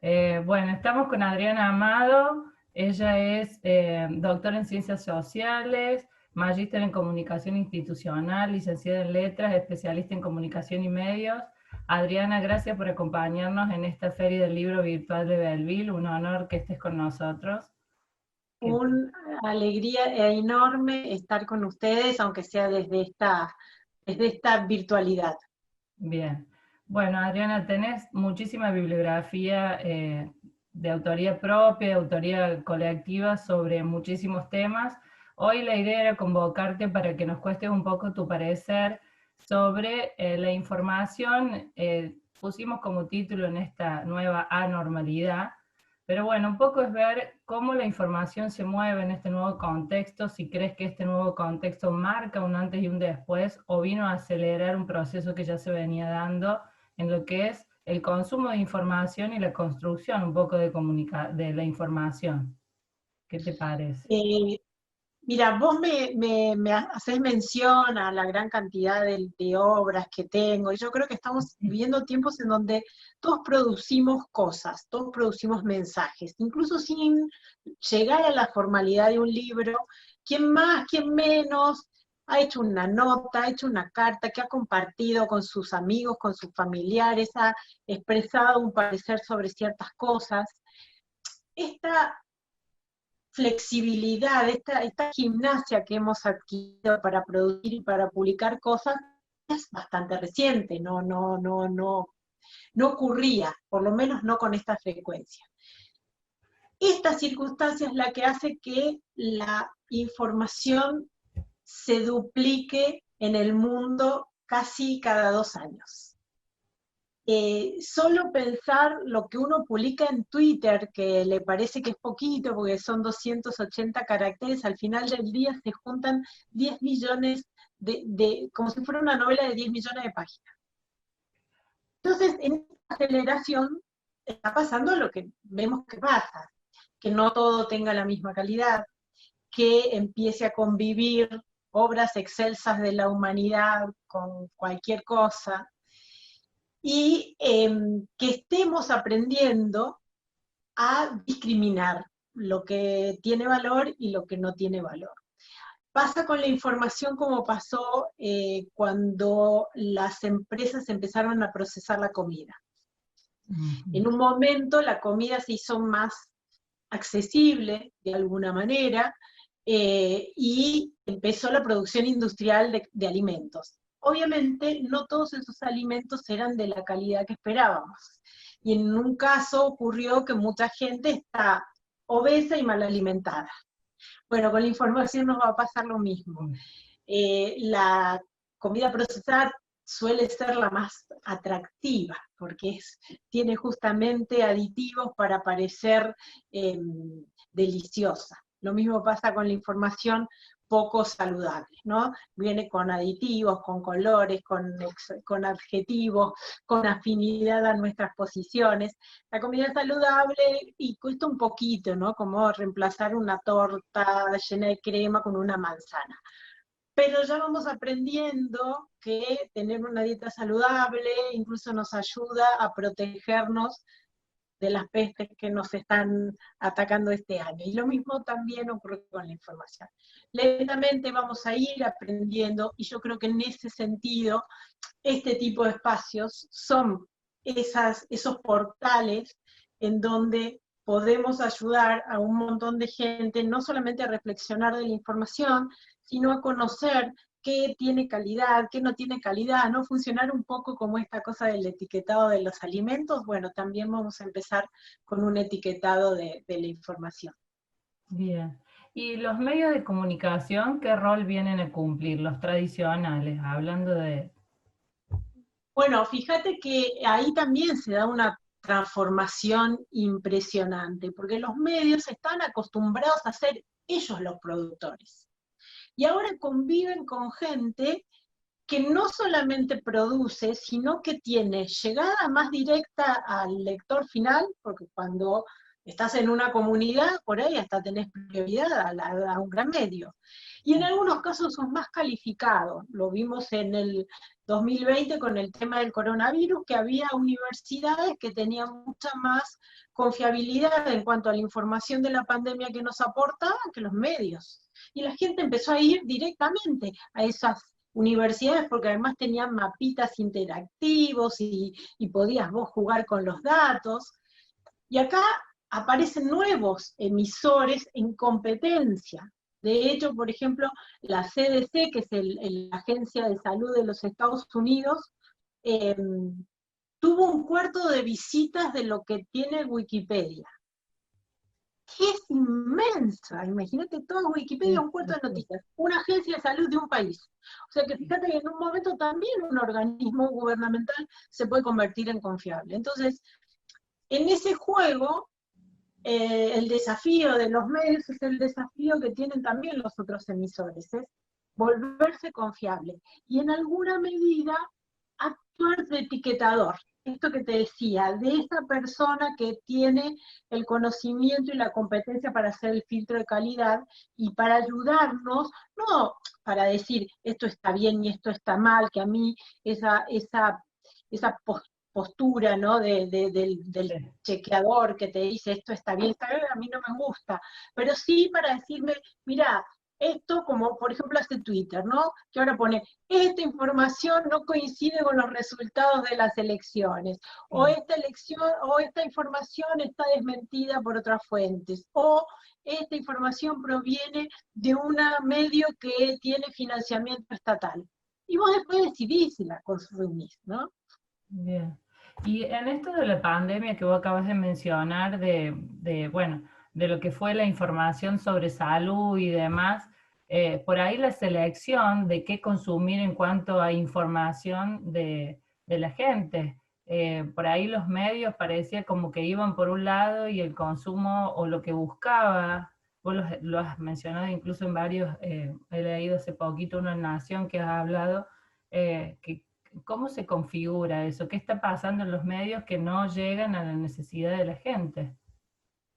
Bueno, estamos con Adriana Amado. Ella es doctora en Ciencias Sociales, magíster en Comunicación Institucional, licenciada en Letras, especialista en Comunicación y Medios. Adriana, gracias por acompañarnos en esta Feria del Libro Virtual de Belleville. Un honor que estés con nosotros. Una alegría enorme estar con ustedes, aunque sea desde esta virtualidad. Bien. Bueno, Adriana, tenés muchísima bibliografía de autoría propia, de autoría colectiva sobre muchísimos temas. Hoy la idea era convocarte para que nos cueste un poco tu parecer sobre la información. Pusimos como título en esta nueva anormalidad, pero bueno, un poco es ver cómo la información se mueve en este nuevo contexto, si crees que este nuevo contexto marca un antes y un después, o vino a acelerar un proceso que ya se venía dando en lo que es el consumo de información y la construcción un poco de la información. ¿Qué te parece? Eh, Mira, vos me hacés mención a la gran cantidad de obras que tengo, y yo creo que estamos viviendo tiempos en donde todos producimos cosas, todos producimos mensajes, incluso sin llegar a la formalidad de un libro. ¿Quién más, quién menos ha hecho una nota, ha hecho una carta que ha compartido con sus amigos, con sus familiares, ha expresado un parecer sobre ciertas cosas? Esta flexibilidad, esta gimnasia que hemos adquirido para producir y para publicar cosas es bastante reciente, no ocurría, por lo menos no con esta frecuencia. Esta circunstancia es la que hace que la información se duplique en el mundo casi cada 2 años. Solo pensar lo que uno publica en Twitter, que le parece que es poquito, porque son 280 caracteres, al final del día se juntan 10 millones como si fuera una novela de 10 millones de páginas. Entonces, en esta aceleración está pasando lo que vemos que pasa, que no todo tenga la misma calidad, que empiece a convivir obras excelsas de la humanidad con cualquier cosa, y que estemos aprendiendo a discriminar lo que tiene valor y lo que no tiene valor. Pasa con la información como pasó cuando las empresas empezaron a procesar la comida. En un momento la comida se hizo más accesible de alguna manera, y empezó la producción industrial de alimentos. Obviamente no todos esos alimentos eran de la calidad que esperábamos. Y en un caso ocurrió que mucha gente está obesa y mal alimentada. Bueno, con la información nos va a pasar lo mismo. La comida procesada suele ser la más atractiva, porque tiene justamente aditivos para parecer deliciosa. Lo mismo pasa con la información poco saludable, ¿no? Viene con aditivos, con colores, con adjetivos, con afinidad a nuestras posiciones. La comida saludable y cuesta un poquito, ¿no? Como reemplazar una torta llena de crema con una manzana. Pero ya vamos aprendiendo que tener una dieta saludable incluso nos ayuda a protegernos de las pestes que nos están atacando este año. Y lo mismo también ocurre con la información. Lentamente vamos a ir aprendiendo, y yo creo que en ese sentido, este tipo de espacios son esos portales en donde podemos ayudar a un montón de gente, no solamente a reflexionar de la información, sino a conocer qué tiene calidad, qué no tiene calidad, ¿no? Funcionar un poco como esta cosa del etiquetado de los alimentos. Bueno, también vamos a empezar con un etiquetado de la información. Bien. ¿Y los medios de comunicación qué rol vienen a cumplir? Los tradicionales, hablando de... Bueno, fíjate que ahí también se da una transformación impresionante, porque los medios están acostumbrados a ser ellos los productores. Y ahora conviven con gente que no solamente produce, sino que tiene llegada más directa al lector final, porque cuando Estás en una comunidad, por ahí hasta tenés prioridad a un gran medio. Y en algunos casos son más calificados. Lo vimos en el 2020 con el tema del coronavirus, que había universidades que tenían mucha más confiabilidad en cuanto a la información de la pandemia que nos aportaban que los medios. Y la gente empezó a ir directamente a esas universidades porque además tenían mapitas interactivos y podías vos jugar con los datos. Y acá aparecen nuevos emisores en competencia. De hecho, por ejemplo, la CDC, que es la Agencia de Salud de los Estados Unidos, eh, tuvo un cuarto de visitas de lo que tiene Wikipedia, que es inmensa. Imagínate, todo Wikipedia, un cuarto de noticias, una agencia de salud de un país. O sea que fíjate que en un momento también un organismo gubernamental se puede convertir en confiable. Entonces, en ese juego, el desafío de los medios es el desafío que tienen también los otros emisores, es volverse confiable. Y en alguna medida, actuar de etiquetador. Esto que te decía, de esa persona que tiene el conocimiento y la competencia para hacer el filtro de calidad y para ayudarnos, no para decir esto está bien y esto está mal, que a mí esa postura, ¿no? Del chequeador que te dice esto está bien, a mí no me gusta, pero sí para decirme, mira, esto como por ejemplo hace Twitter, ¿no? Que ahora pone, esta información no coincide con los resultados de las elecciones, o esta elección, o esta información está desmentida por otras fuentes, o esta información proviene de un medio que tiene financiamiento estatal. Y vos después decidís si la consumís, ¿no? Bien. Y en esto de la pandemia que vos acabas de mencionar, bueno, de lo que fue la información sobre salud y demás, por ahí la selección de qué consumir en cuanto a información de la gente. Por ahí los medios parecía como que iban por un lado y el consumo o lo que buscaba, vos lo has mencionado incluso en varios, he leído hace poquito una Nación que ha hablado, que ¿cómo se configura eso? ¿Qué está pasando en los medios que no llegan a la necesidad de la gente?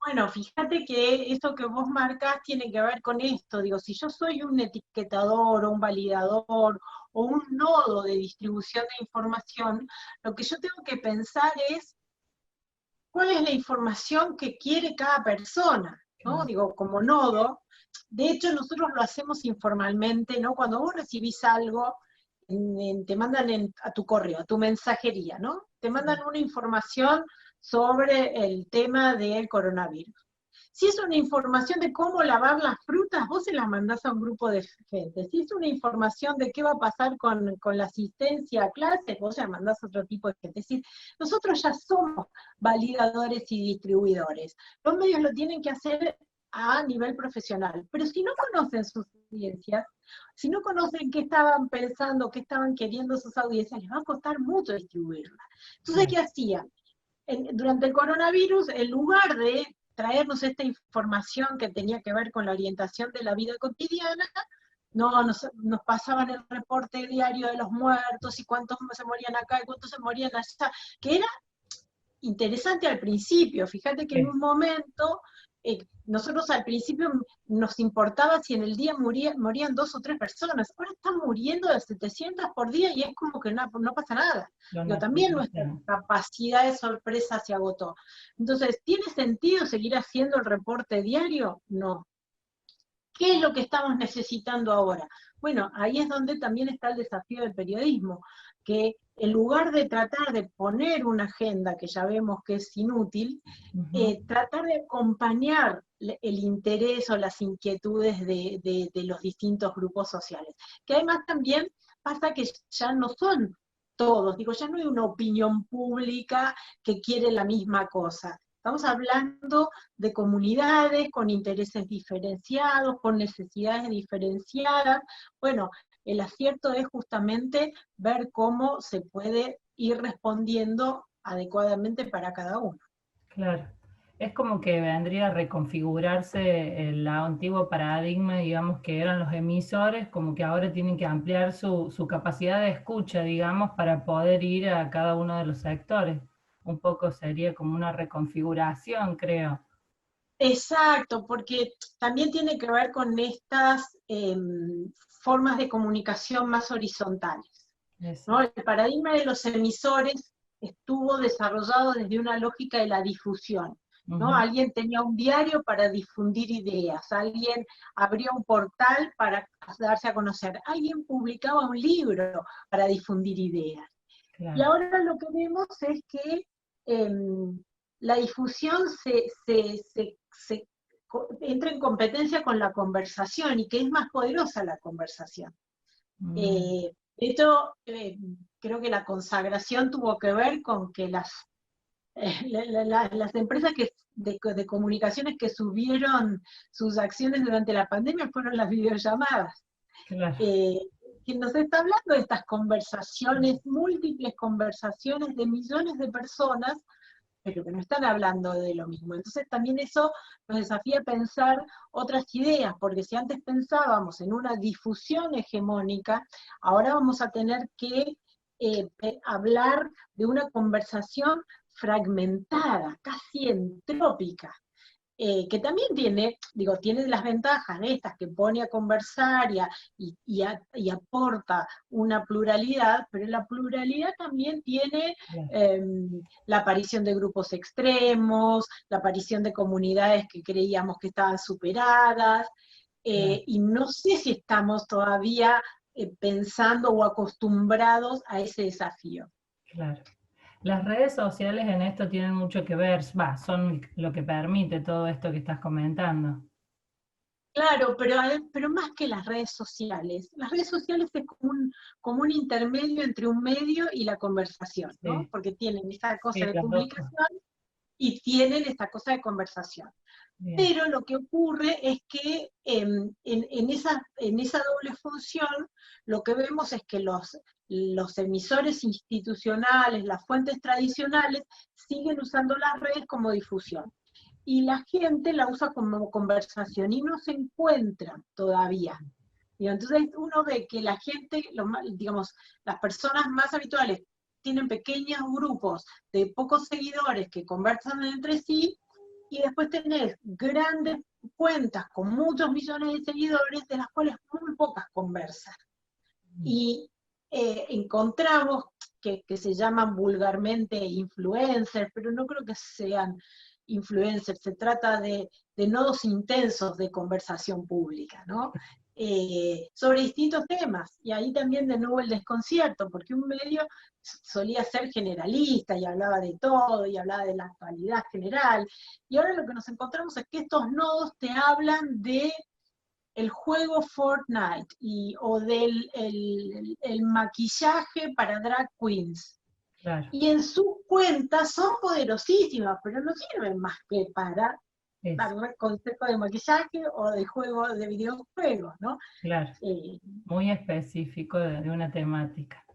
Bueno, fíjate que esto que vos marcás tiene que ver con esto. Digo, si yo soy un etiquetador o un validador o un nodo de distribución de información, lo que yo tengo que pensar es cuál es la información que quiere cada persona, ¿no? Digo, como nodo. De hecho, nosotros lo hacemos informalmente, ¿no? Cuando vos recibís algo, te mandan a tu correo, a tu mensajería, ¿no? Te mandan una información sobre el tema del coronavirus. Si es una información de cómo lavar las frutas, vos se las mandás a un grupo de gente. Si es una información de qué va a pasar con la asistencia a clases, vos se la mandás a otro tipo de gente. Es decir, nosotros ya somos validadores y distribuidores. Los medios lo tienen que hacer a nivel profesional, pero si no conocen sus audiencias, si no conocen qué estaban pensando, qué estaban queriendo sus audiencias, les va a costar mucho distribuirla. Entonces, ¿qué hacían? Durante el coronavirus, en lugar de traernos esta información que tenía que ver con la orientación de la vida cotidiana, no, nos pasaban el reporte diario de los muertos y cuántos se morían acá y cuántos se morían allá, que era interesante al principio. Fíjate que en un momento, nosotros al principio nos importaba si en el día morían 2 o 3 personas, ahora están muriendo de 700 por día y es como que no pasa nada. Pero también nuestra capacidad de sorpresa se agotó. Entonces, ¿tiene sentido seguir haciendo el reporte diario? No. ¿Qué es lo que estamos necesitando ahora? Bueno, ahí es donde también está el desafío del periodismo, que en lugar de tratar de poner una agenda que ya vemos que es inútil, tratar de acompañar el interés o las inquietudes de los distintos grupos sociales. Que además también pasa que ya no son todos, digo, ya no hay una opinión pública que quiere la misma cosa. Estamos hablando de comunidades con intereses diferenciados, con necesidades diferenciadas. Bueno, el acierto es justamente ver cómo se puede ir respondiendo adecuadamente para cada uno. Claro. Es como que vendría a reconfigurarse el antiguo paradigma, digamos, que eran los emisores, como que ahora tienen que ampliar su capacidad de escucha, digamos, para poder ir a cada uno de los sectores. Un poco sería como una reconfiguración, creo. Exacto, porque también tiene que ver con estas formas de comunicación más horizontales, Eso. ¿no? El paradigma de los emisores estuvo desarrollado desde una lógica de la difusión, ¿no? Ujú, Alguien tenía un diario para difundir ideas, alguien abría un portal para darse a conocer, alguien publicaba un libro para difundir ideas. Y claro. ahora lo que vemos es que la difusión entra en competencia con la conversación y que es más poderosa la conversación. Mm, De hecho, creo que la consagración tuvo que ver con que las empresas de comunicaciones que subieron sus acciones durante la pandemia fueron las videollamadas. claro. eh, que nos está hablando de estas conversaciones, múltiples conversaciones de millones de personas, pero que no están hablando de lo mismo. Entonces también eso nos desafía a pensar otras ideas, porque si antes pensábamos en una difusión hegemónica, ahora vamos a tener que hablar de una conversación fragmentada, casi entrópica, que también tiene, digo, tiene las ventajas de estas, que pone a conversar y aporta una pluralidad, pero la pluralidad también tiene Claro. eh, la aparición de grupos extremos, la aparición de comunidades que creíamos que estaban superadas, Claro. y no sé si estamos todavía pensando o acostumbrados a ese desafío. Claro. Las redes sociales en esto tienen mucho que ver, va, son lo que permite todo esto que estás comentando. Claro, pero más que las redes sociales es como un intermedio entre un medio y la conversación, ¿no? Sí, Porque tienen esta cosa sí, de las dos cosas. publicación y tienen esta cosa de conversación. Bien, Pero lo que ocurre es que en esa doble función, lo que vemos es que los emisores institucionales, las fuentes tradicionales, siguen usando las redes como difusión y la gente la usa como conversación y no se encuentra todavía. Y entonces uno ve que la gente, digamos, las personas más habituales tienen pequeños grupos de pocos seguidores que conversan entre sí, y después tenés grandes cuentas con muchos millones de seguidores, de las cuales muy pocas conversan. Y encontramos que se llaman vulgarmente influencers, pero no creo que sean influencers, se trata de nodos intensos de conversación pública, ¿no? Sobre distintos temas, y ahí también de nuevo el desconcierto, porque un medio solía ser generalista y hablaba de todo, y hablaba de la actualidad general, y ahora lo que nos encontramos es que estos nodos te hablan de el juego Fortnite o del el maquillaje para drag queens. claro. Y en sus cuentas son poderosísimas, pero no sirven más que para Eso, dar consejos de maquillaje o de juegos, de videojuegos, ¿no? claro. Eh, Muy específico de una temática.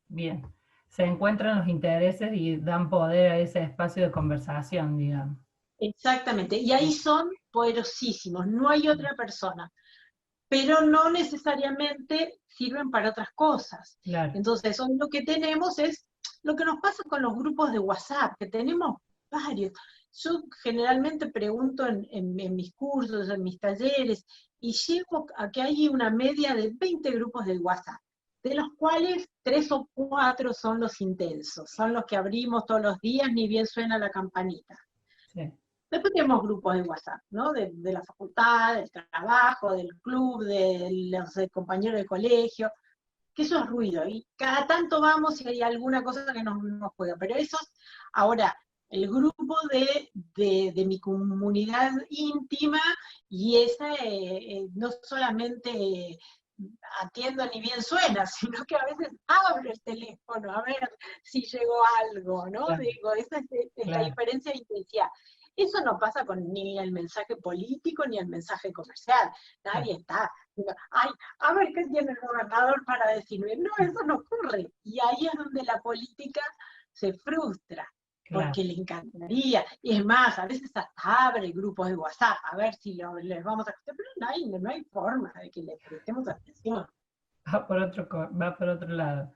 Bien. Se encuentran los intereses y dan poder a ese espacio de conversación, digamos. exactamente, y ahí son poderosísimos, no hay otra persona, pero no necesariamente sirven para otras cosas. Claro. Entonces, hoy lo que tenemos es lo que nos pasa con los grupos de WhatsApp, que tenemos varios. Yo generalmente pregunto en mis cursos, en mis talleres, y llego a que hay una media de 20 grupos de WhatsApp, de los cuales 3 o 4 son los intensos, son los que abrimos todos los días, ni bien suena la campanita. Sí. Después tenemos grupos de WhatsApp, ¿no? De la facultad, del trabajo, del club, de los compañeros de colegio, que eso es ruido. Y cada tanto vamos y hay alguna cosa que nos juega. Pero esos, ahora, el grupo de mi comunidad íntima, y esa no solamente atiendo ni bien suena, sino que a veces abro el teléfono a ver si llegó algo, ¿no? Claro, Digo, esa es la claro, diferencia de intensidad. Eso no pasa con ni el mensaje político ni el mensaje comercial. claro, Nadie está, digo, ay, a ver qué tiene el gobernador para decirme. No, eso no ocurre. Y ahí es donde la política se frustra, claro. porque le encantaría. Y es más, a veces hasta abre grupos de WhatsApp, a ver si les vamos a... Pero no hay forma de que le prestemos atención. Va por otro lado.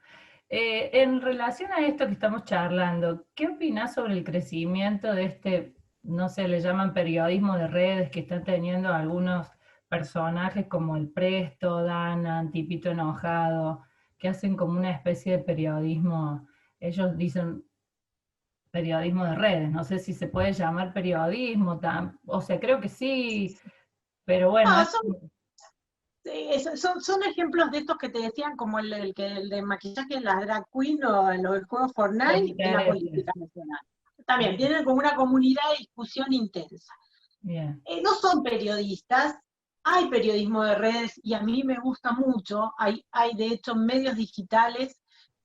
En relación a esto que estamos charlando, ¿qué opinás sobre el crecimiento de este? no sé, le llaman periodismo de redes, que están teniendo algunos personajes como el Presto, Dana, Tipito Enojado, que hacen como una especie de periodismo, ellos dicen periodismo de redes, no sé si se puede llamar periodismo, o sea, creo que sí, pero bueno, No, son ejemplos de estos que te decían, como el de maquillaje en las drag queen o en los juegos de Fortnite, en la intereses. política nacional. También Bien, tienen como una comunidad de discusión intensa. bien. No son periodistas, hay periodismo de redes y a mí me gusta mucho, hay de hecho medios digitales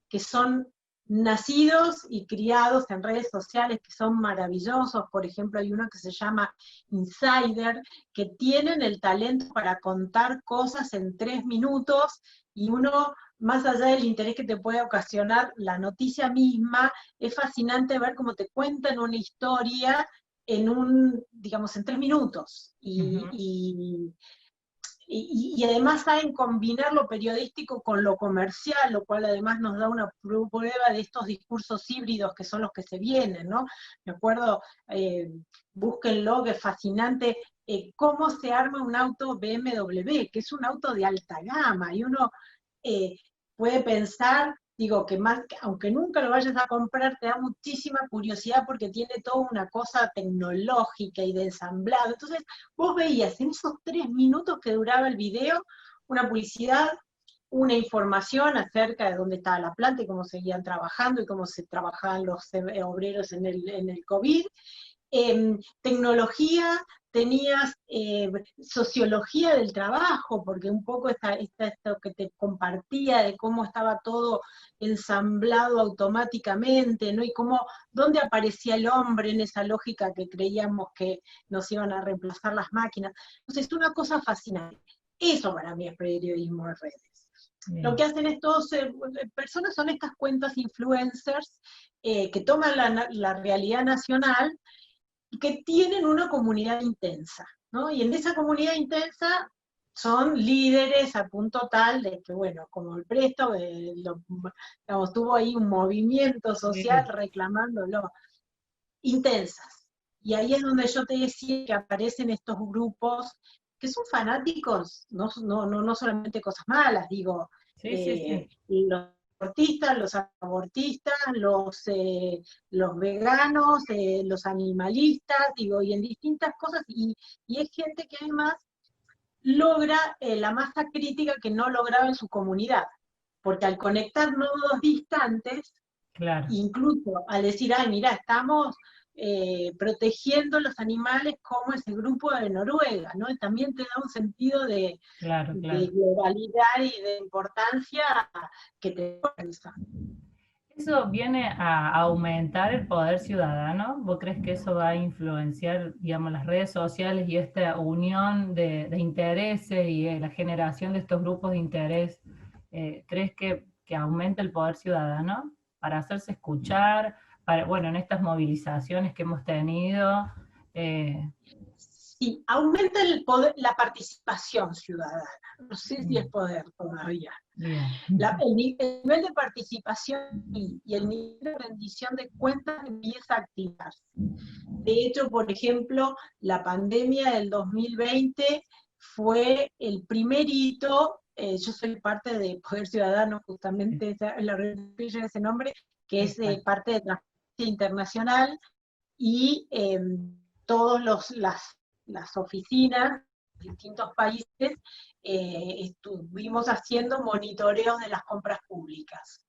que son nacidos y criados en redes sociales que son maravillosos. Por ejemplo, hay uno que se llama Insider, que tienen el talento para contar cosas en 3 minutos y uno, más allá del interés que te puede ocasionar la noticia misma, es fascinante ver cómo te cuentan una historia digamos, en 3 minutos. Ujú. Y además saben combinar lo periodístico con lo comercial, lo cual además nos da una prueba de estos discursos híbridos que son los que se vienen, ¿no? Me acuerdo, búsquenlo, que es fascinante, cómo se arma un auto BMW, que es un auto de alta gama, y uno eh, puede pensar, digo, que más, aunque nunca lo vayas a comprar, te da muchísima curiosidad porque tiene toda una cosa tecnológica y de ensamblado. Entonces, vos veías en esos 3 minutos que duraba el video una publicidad, una información acerca de dónde estaba la planta y cómo seguían trabajando y cómo se trabajaban los obreros en el COVID, tecnología, tenías sociología del trabajo, porque un poco esto que te compartía de cómo estaba todo ensamblado automáticamente, ¿no? Y dónde aparecía el hombre en esa lógica que creíamos que nos iban a reemplazar las máquinas. Entonces, es una cosa fascinante. Eso para mí es periodismo de redes. Lo Bien. que hacen estos personas son estas cuentas influencers que toman la realidad nacional que tienen una comunidad intensa, ¿no? Y en esa comunidad intensa son líderes a punto tal de que, bueno, como el Presto, digamos, tuvo ahí un movimiento social Sí. reclamándolo, intensas. Y ahí es donde yo te decía que aparecen estos grupos que son fanáticos, no solamente cosas malas, digo, Sí, sí, sí. los deportistas, los abortistas, los veganos, los animalistas, digo, y en distintas cosas, y es gente que además logra la masa crítica que no lograba en su comunidad, porque al conectar nodos distantes, Claro, incluso al decir, ay, mira, estamos protegiendo los animales como ese grupo de Noruega, ¿no? Y también te da un sentido claro, de claro. globalidad y de importancia que te piensa. ¿Eso viene a aumentar el poder ciudadano? ¿Vos crees que eso va a influenciar, digamos, las redes sociales y esta unión de intereses y la generación de estos grupos de interés? ¿Crees que aumenta el poder ciudadano para hacerse escuchar? Bueno, en estas movilizaciones que hemos tenido. eh, Sí, aumenta el poder, la participación ciudadana. No sé si es bien, poder todavía. bien. El nivel de participación y el nivel de rendición de cuentas empieza a activarse. De hecho, por ejemplo, la pandemia del 2020 fue el primer hito, yo soy parte de Poder Ciudadano, justamente la organización que lleva ese nombre, que es Exacto. parte de Transparencia Internacional, y todas las oficinas de distintos países estuvimos haciendo monitoreos de las compras públicas.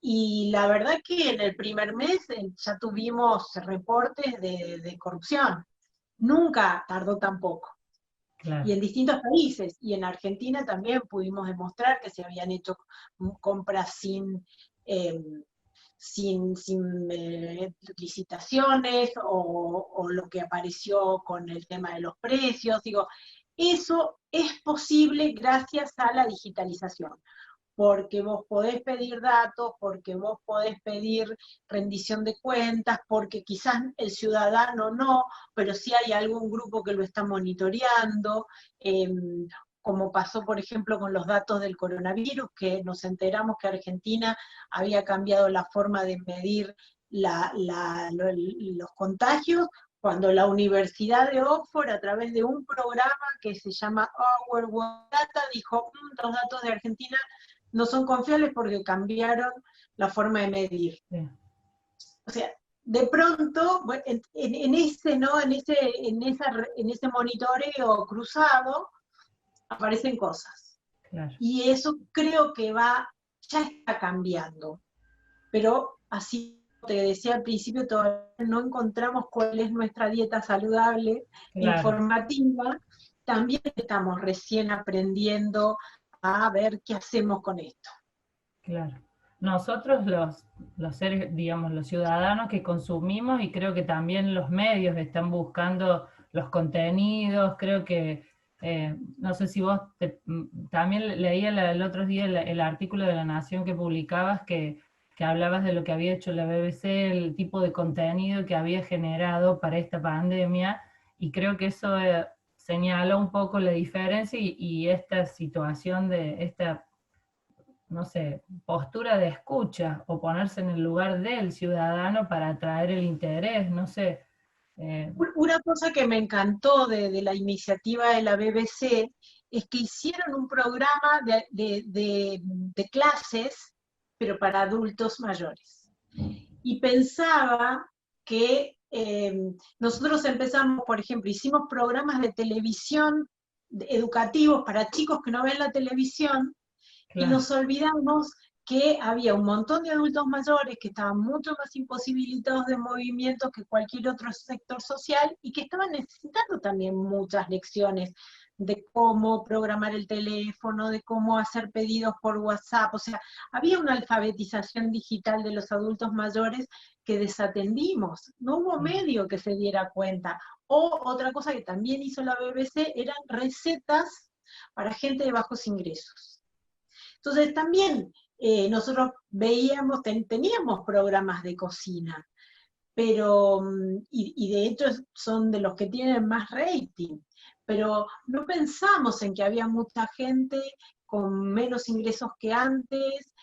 Y la verdad que en el primer mes ya tuvimos reportes de corrupción. Nunca tardó tan poco. Y Claro. en distintos países, y en Argentina también pudimos demostrar que se habían hecho compras eh, sin licitaciones o lo que apareció con el tema de los precios. Digo, eso es posible gracias a la digitalización, porque vos podés pedir datos, porque vos podés pedir rendición de cuentas, porque quizás el ciudadano no, pero sí hay algún grupo que lo está monitoreando, eh, como pasó, por ejemplo, con los datos del coronavirus, que nos enteramos que Argentina había cambiado la forma de medir los contagios, cuando la Universidad de Oxford, a través de un programa que se llama Our World Data, dijo, los datos de Argentina no son confiables porque cambiaron la forma de medir. Sí. O sea, de pronto, bueno, en ese, ¿no? En ese monitoreo cruzado, aparecen cosas. Claro. Y eso creo que ya está cambiando. Pero así te decía al principio, todavía no encontramos cuál es nuestra dieta saludable, Claro, informativa. También estamos recién aprendiendo a ver qué hacemos con esto. claro. Nosotros los seres, digamos, los ciudadanos que consumimos, y creo que también los medios están buscando los contenidos, creo que, no sé si vos también leía el otro día el artículo de La Nación que publicabas, que hablabas de lo que había hecho la BBC, el tipo de contenido que había generado para esta pandemia, y creo que eso señala un poco la diferencia y esta situación de esta, no sé, postura de escucha o ponerse en el lugar del ciudadano para atraer el interés, no sé. eh, Una cosa que me encantó de la iniciativa de la BBC es que hicieron un programa de clases, pero para adultos mayores. Y pensaba que nosotros empezamos, por ejemplo, hicimos programas de televisión educativos para chicos que no ven la televisión, y claro, nos olvidamos que había un montón de adultos mayores que estaban mucho más imposibilitados de movimiento que cualquier otro sector social y que estaban necesitando también muchas lecciones de cómo programar el teléfono, de cómo hacer pedidos por WhatsApp. O sea, había una alfabetización digital de los adultos mayores que desatendimos. No hubo medio que se diera cuenta. O otra cosa que también hizo la BBC eran recetas para gente de bajos ingresos. Entonces también nosotros veíamos, teníamos programas de cocina, pero, y de hecho son de los que tienen más rating, pero no pensamos en que había mucha gente con menos ingresos que antes,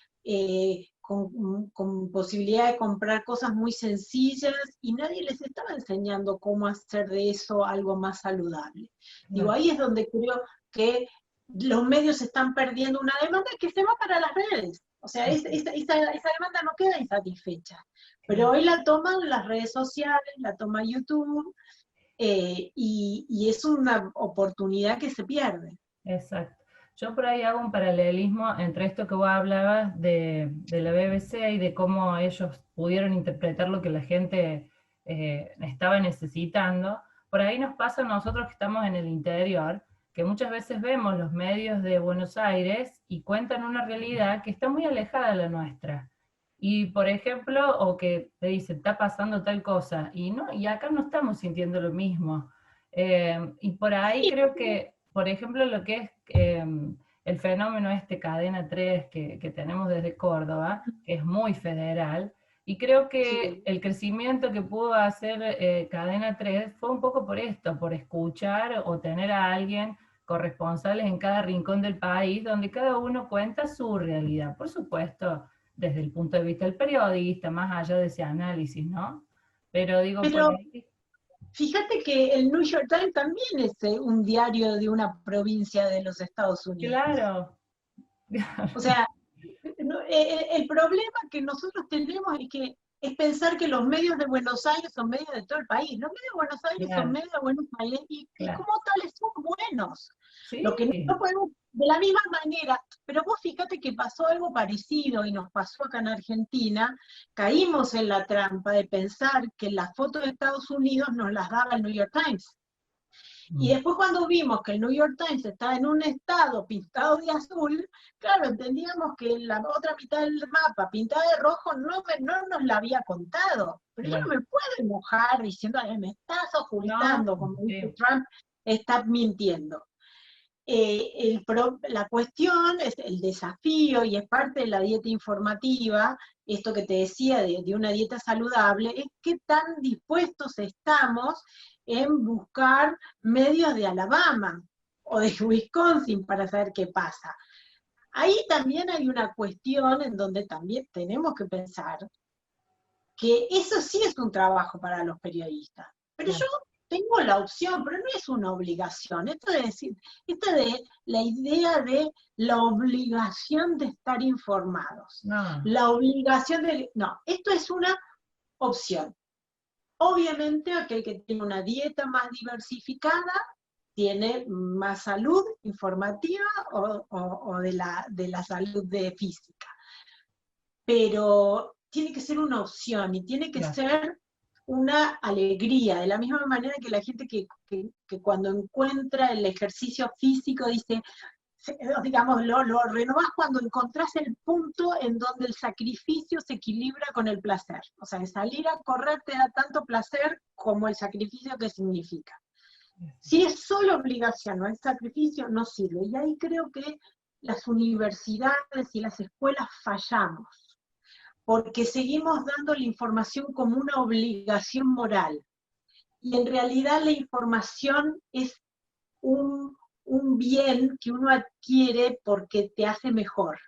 con posibilidad de comprar cosas muy sencillas, y nadie les estaba enseñando cómo hacer de eso algo más saludable. Digo, claro. ahí es donde creo que los medios están perdiendo una demanda que se va para las redes. O sea, esa demanda no queda insatisfecha. Pero Claro. hoy la toman las redes sociales, la toma YouTube, y es una oportunidad que se pierde. Exacto. Yo por ahí hago un paralelismo entre esto que vos hablabas de la BBC y de cómo ellos pudieron interpretar lo que la gente estaba necesitando. Por ahí nos pasa a nosotros que estamos en el interior, que muchas veces vemos los medios de Buenos Aires y cuentan una realidad que está muy alejada de la nuestra. Y por ejemplo, o que te dicen, está pasando tal cosa, y no, y acá no estamos sintiendo lo mismo. Y por ahí Sí, creo que, por ejemplo, lo que es el fenómeno este Cadena 3 que tenemos desde Córdoba, que es muy federal, y creo que sí. el crecimiento que pudo hacer Cadena 3 fue un poco por esto, por escuchar o tener a alguien corresponsales en cada rincón del país, donde cada uno cuenta su realidad. Por supuesto, desde el punto de vista del periodista, más allá de ese análisis, ¿no? Pero digo, por Pero ahí, fíjate que el New York Times también es un diario de una provincia de los Estados Unidos. claro, O sea, el problema que nosotros tenemos es pensar que los medios de Buenos Aires son medios de todo el país. Los medios de Buenos Aires son claro, medios de Buenos Aires y claro. como tales son buenos. Lo que Sí, no podemos, de la misma manera, pero vos fíjate que pasó algo parecido y nos pasó acá en Argentina, caímos en la trampa de pensar que las fotos de Estados Unidos nos las daba el New York Times. Y mm, después cuando vimos que el New York Times estaba en un estado pintado de azul, claro, entendíamos que la otra mitad del mapa pintada de rojo no nos la había contado. Pero yo no claro. me puedo enojar diciendo, "Ay, me estás No, ocultando", como dice sí, Trump, estás mintiendo. La cuestión es el desafío, y es parte de la dieta informativa, esto que te decía de una dieta saludable, es qué tan dispuestos estamos en buscar medios de Alabama o de Wisconsin para saber qué pasa. Ahí también hay una cuestión en donde también tenemos que pensar que eso sí es un trabajo para los periodistas. Pero yo tengo la opción, pero no es una obligación. Esto de decir, esto de la idea de la obligación de estar informados. No, La obligación de... No, esto es una opción. Obviamente aquel que tiene una dieta más diversificada tiene más salud informativa o de la salud física. Pero tiene que ser una opción y tiene que ser una alegría, de la misma manera que la gente que cuando encuentra el ejercicio físico dice, digamos, lo renovás cuando encontrás el punto en donde el sacrificio se equilibra con el placer. O sea, salir a correr te da tanto placer como el sacrificio que significa. Si es solo obligación, no es sacrificio, no sirve. Y ahí creo que las universidades y las escuelas fallamos, porque seguimos dando la información como una obligación moral. Y en realidad la información es un bien que uno adquiere porque te hace mejor.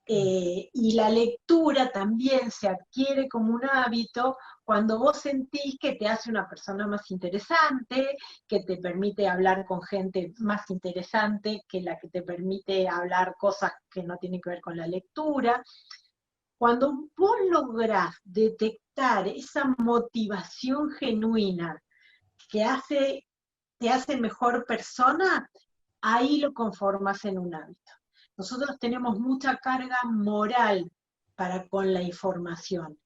Y la lectura también se adquiere como un hábito cuando vos sentís que te hace una persona más interesante, que te permite hablar con gente más interesante que la que te permite hablar cosas que no tienen que ver con la lectura. Cuando vos lográs detectar esa motivación genuina que te hace mejor persona, ahí lo conformas en un hábito. Nosotros tenemos mucha carga moral para con la información.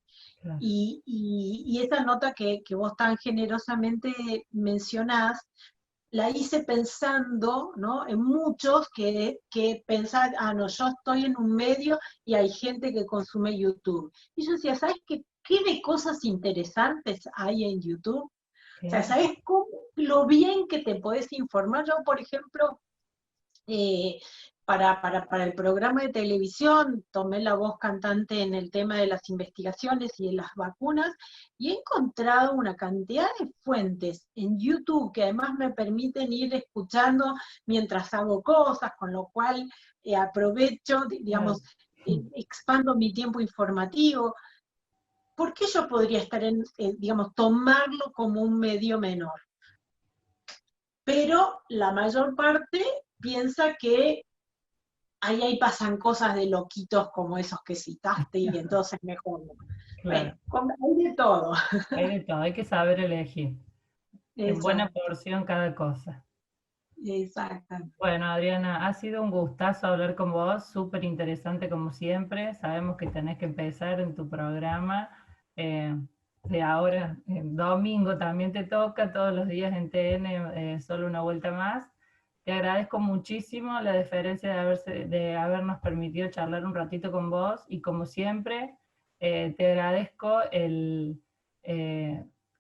claro. Y esa nota que vos tan generosamente mencionás, la hice pensando, ¿no?, en muchos que pensaban, no, yo estoy en un medio y hay gente que consume YouTube. Y yo decía, ¿sabes qué de cosas interesantes hay en YouTube? O sea, Claro. ¿sabes lo bien que te podés informar? Yo, por ejemplo, para el programa de televisión tomé la voz cantante en el tema de las investigaciones y de las vacunas, y he encontrado una cantidad de fuentes en YouTube que además me permiten ir escuchando mientras hago cosas, con lo cual aprovecho, digamos, expando mi tiempo informativo. ¿Por qué yo podría estar digamos, tomarlo como un medio menor? Pero la mayor parte piensa que ahí pasan cosas de loquitos como esos que citaste y entonces mejor no. Claro, Bueno, hay de todo. hay de todo, hay que saber elegir. En buena Exacto, porción cada cosa. exactamente. Bueno, Adriana, ha sido un gustazo hablar con vos, súper interesante como siempre. Sabemos que tenés que empezar en tu programa. eh, de ahora, domingo también te toca, todos los días en TN, solo una vuelta más. Te agradezco muchísimo la deferencia de habernos permitido charlar un ratito con vos y como siempre, te agradezco eh,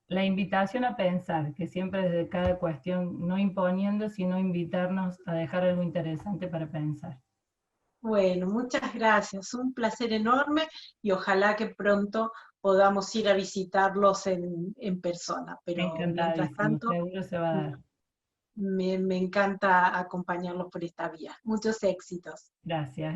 la invitación a pensar, que siempre desde cada cuestión, no imponiendo, sino invitarnos a dejar algo interesante para pensar. Bueno, muchas gracias, un placer enorme y ojalá que pronto podamos ir a visitarlos en persona, pero mientras Encantadísimo, tanto seguro se va a dar. me encanta acompañarlos por esta vía. Muchos éxitos. Gracias.